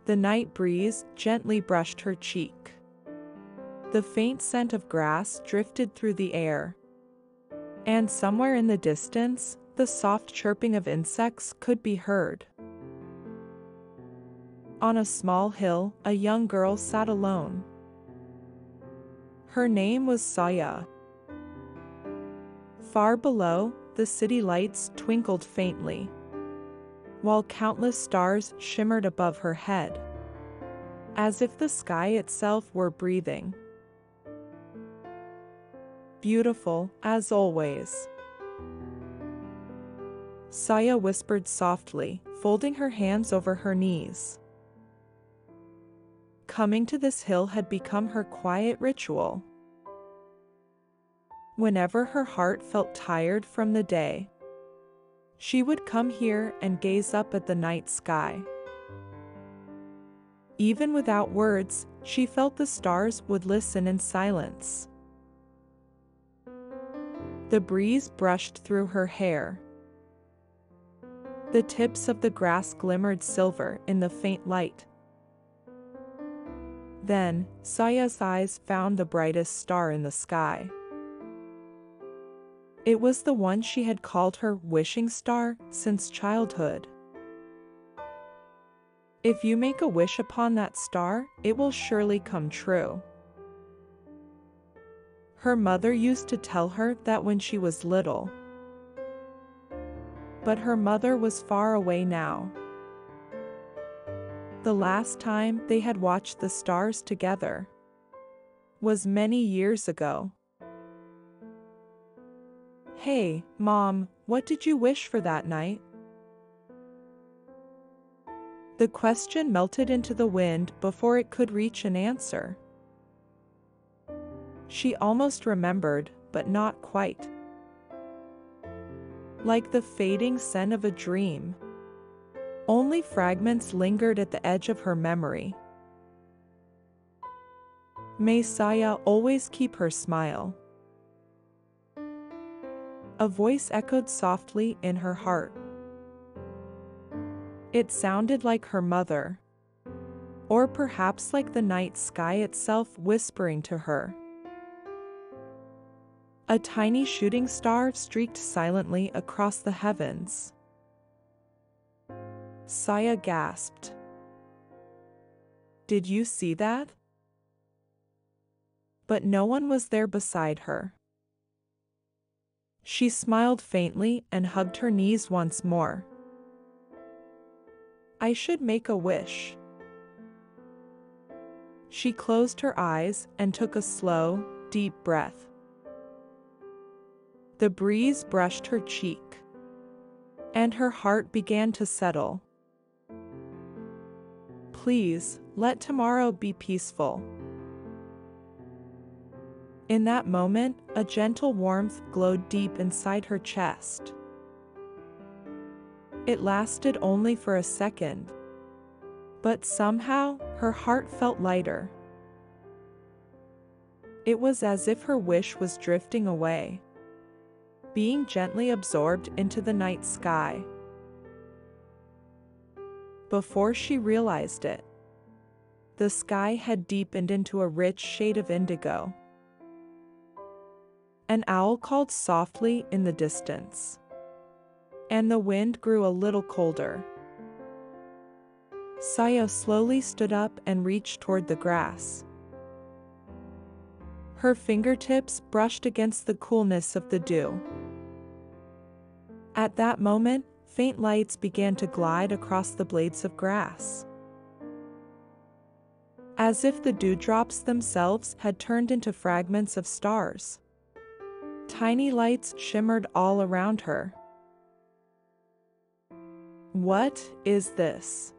The night breeze gently brushed her cheek. The faint scent of grass drifted through the air. And somewhere in the distance, the soft chirping of insects could be heard. On a small hill, a young girl sat alone. Her name was Saya. Far below, the city lights twinkled faintly, while countless stars shimmered above her head, as if the sky itself were breathing. Beautiful, as always, Saya whispered softly, folding her hands over her knees. Coming to this hill had become her quiet ritual. Whenever her heart felt tired from the day, she would come here and gaze up at the night sky. Even without words, she felt the stars would listen in silence. The breeze brushed through her hair. The tips of the grass glimmered silver in the faint light. Then, Saya's eyes found the brightest star in the sky. It was the one she had called her wishing star since childhood. If you make a wish upon that star, it will surely come true. Her mother used to tell her that when she was little. But her mother was far away now. The last time they had watched the stars together was many years ago. "Hey, Mom, what did you wish for that night?" The question melted into the wind before it could reach an answer. She almost remembered, but not quite. Like the fading scent of a dream, only fragments lingered at the edge of her memory. May Saya always keep her smile. A voice echoed softly in her heart. It sounded like her mother, or perhaps like the night sky itself whispering to her. A tiny shooting star streaked silently across the heavens. Saya gasped. "Did you see that?" But no one was there beside her. She smiled faintly and hugged her knees once more. "I should make a wish." She closed her eyes and took a slow, deep breath. The breeze brushed her cheek, and her heart began to settle. "Please, let tomorrow be peaceful." In that moment, a gentle warmth glowed deep inside her chest. It lasted only for a second, but somehow her heart felt lighter. It was as if her wish was drifting away, being gently absorbed into the night sky. Before she realized it, the sky had deepened into a rich shade of indigo. An owl called softly in the distance, and the wind grew a little colder. Saya slowly stood up and reached toward the grass. Her fingertips brushed against the coolness of the dew. At that moment, faint lights began to glide across the blades of grass, as if the dewdrops themselves had turned into fragments of stars. Tiny lights shimmered all around her. What is this?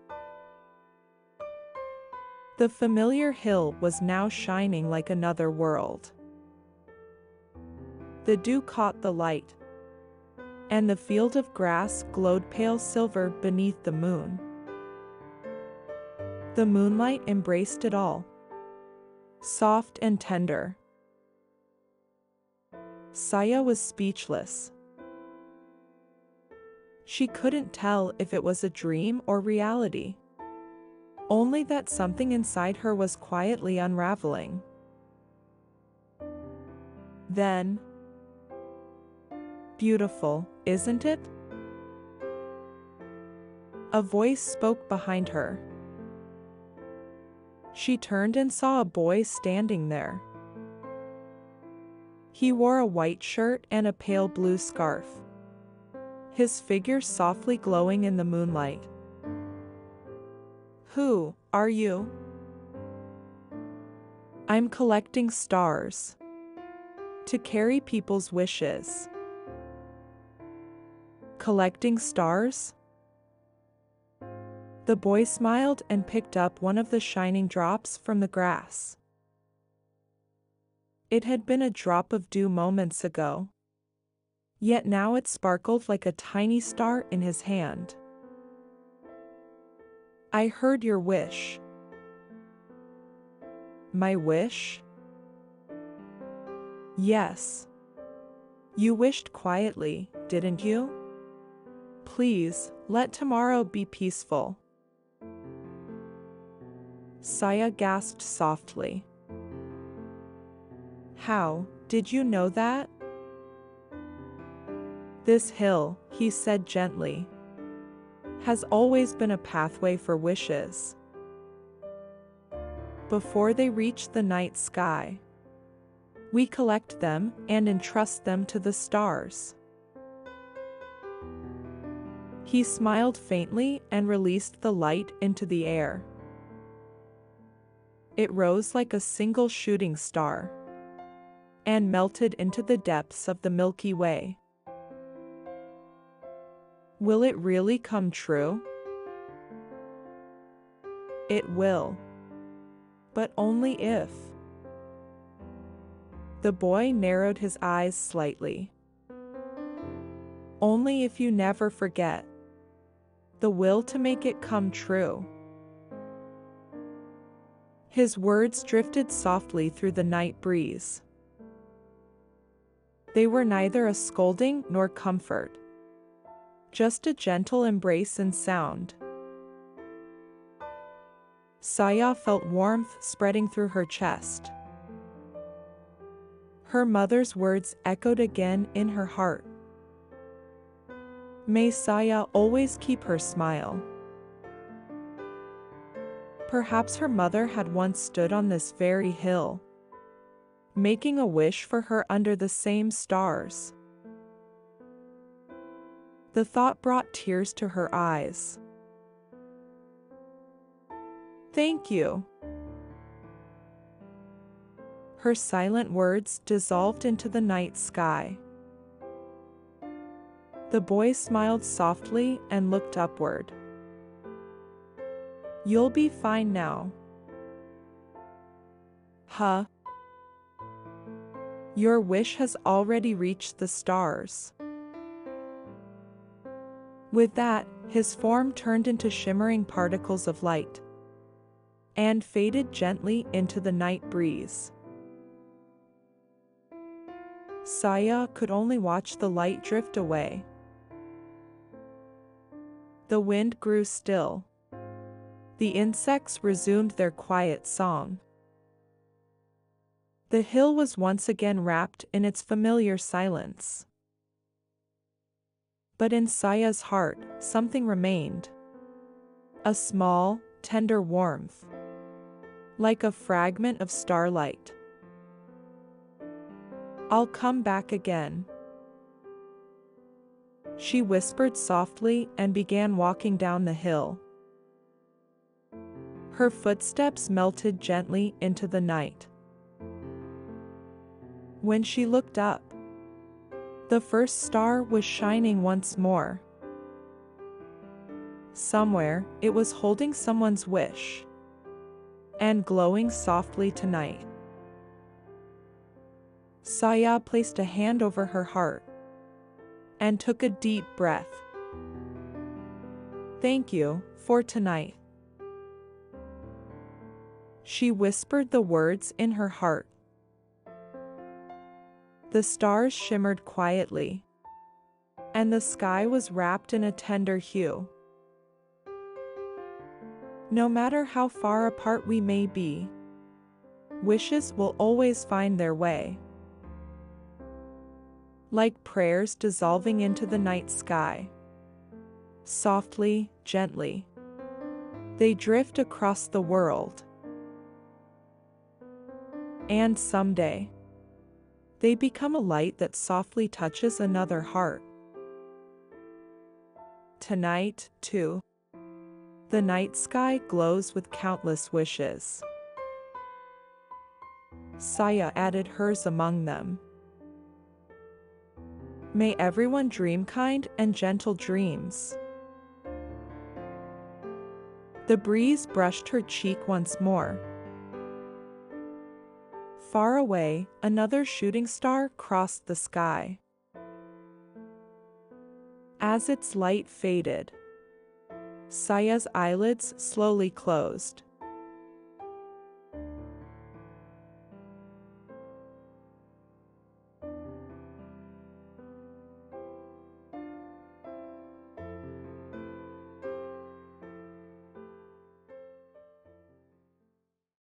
The familiar hill was now shining like another world. The dew caught the light, and the field of grass glowed pale silver beneath the moon. The moonlight embraced it all, soft and tender. Saya was speechless. She couldn't tell if it was a dream or reality. only that something inside her was quietly unraveling. Then, "Beautiful, isn't it?" A voice spoke behind her. She turned and saw a boy standing there. He wore a white shirt and a pale blue scarf, his figure softly glowing in the moonlight. "Who are you?" "I'm collecting stars to carry people's wishes." "Collecting stars?" The boy smiled and picked up one of the shining drops from the grass. It had been a drop of dew moments ago, yet now it sparkled like a tiny star in his hand. "I heard your wish." "My wish?" "Yes. You wished quietly, didn't you? Please, let tomorrow be peaceful." Saya gasped softly. "How did you know that?" "This hill," he said gently, "has always been a pathway for wishes. Before they reach the night sky, we collect them and entrust them to the stars." He smiled faintly and released the light into the air. It rose like a single shooting star and melted into the depths of the Milky Way. Will it really come true? It will. But only if. The boy narrowed his eyes slightly. Only if you never forget the will to make it come true. His words drifted softly through the night breeze. They were neither a scolding nor comfort, just a gentle embrace in sound. Saya felt warmth spreading through her chest. Her mother's words echoed again in her heart. May Saya always keep her smile. Perhaps her mother had once stood on this very hill, making a wish for her under the same stars. The thought brought tears to her eyes. "Thank you." Her silent words dissolved into the night sky. The boy smiled softly and looked upward. "You'll be fine now." "Huh? Your wish has already reached the stars." With that, his form turned into shimmering particles of light and faded gently into the night breeze. Saya could only watch the light drift away. The wind grew still. The insects resumed their quiet song. The hill was once again wrapped in its familiar silence. But in Saya's heart, something remained. A small, tender warmth, like a fragment of starlight. "I'll come back again," she whispered softly and began walking down the hill. Her footsteps melted gently into the night. When she looked up, the first star was shining once more. Somewhere, it was holding someone's wish and glowing softly tonight. Saya placed a hand over her heart and took a deep breath. "Thank you for tonight." She whispered the words in her heart. The stars shimmered quietly, and the sky was wrapped in a tender hue. No matter how far apart we may be, wishes will always find their way. Like prayers dissolving into the night sky. Softly, gently, they drift across the world. And someday, they become a light that softly touches another heart. Tonight, too, the night sky glows with countless wishes. Saya added hers among them. May everyone dream kind and gentle dreams. The breeze brushed her cheek once more. Far away, another shooting star crossed the sky. As its light faded, Saya's eyelids slowly closed.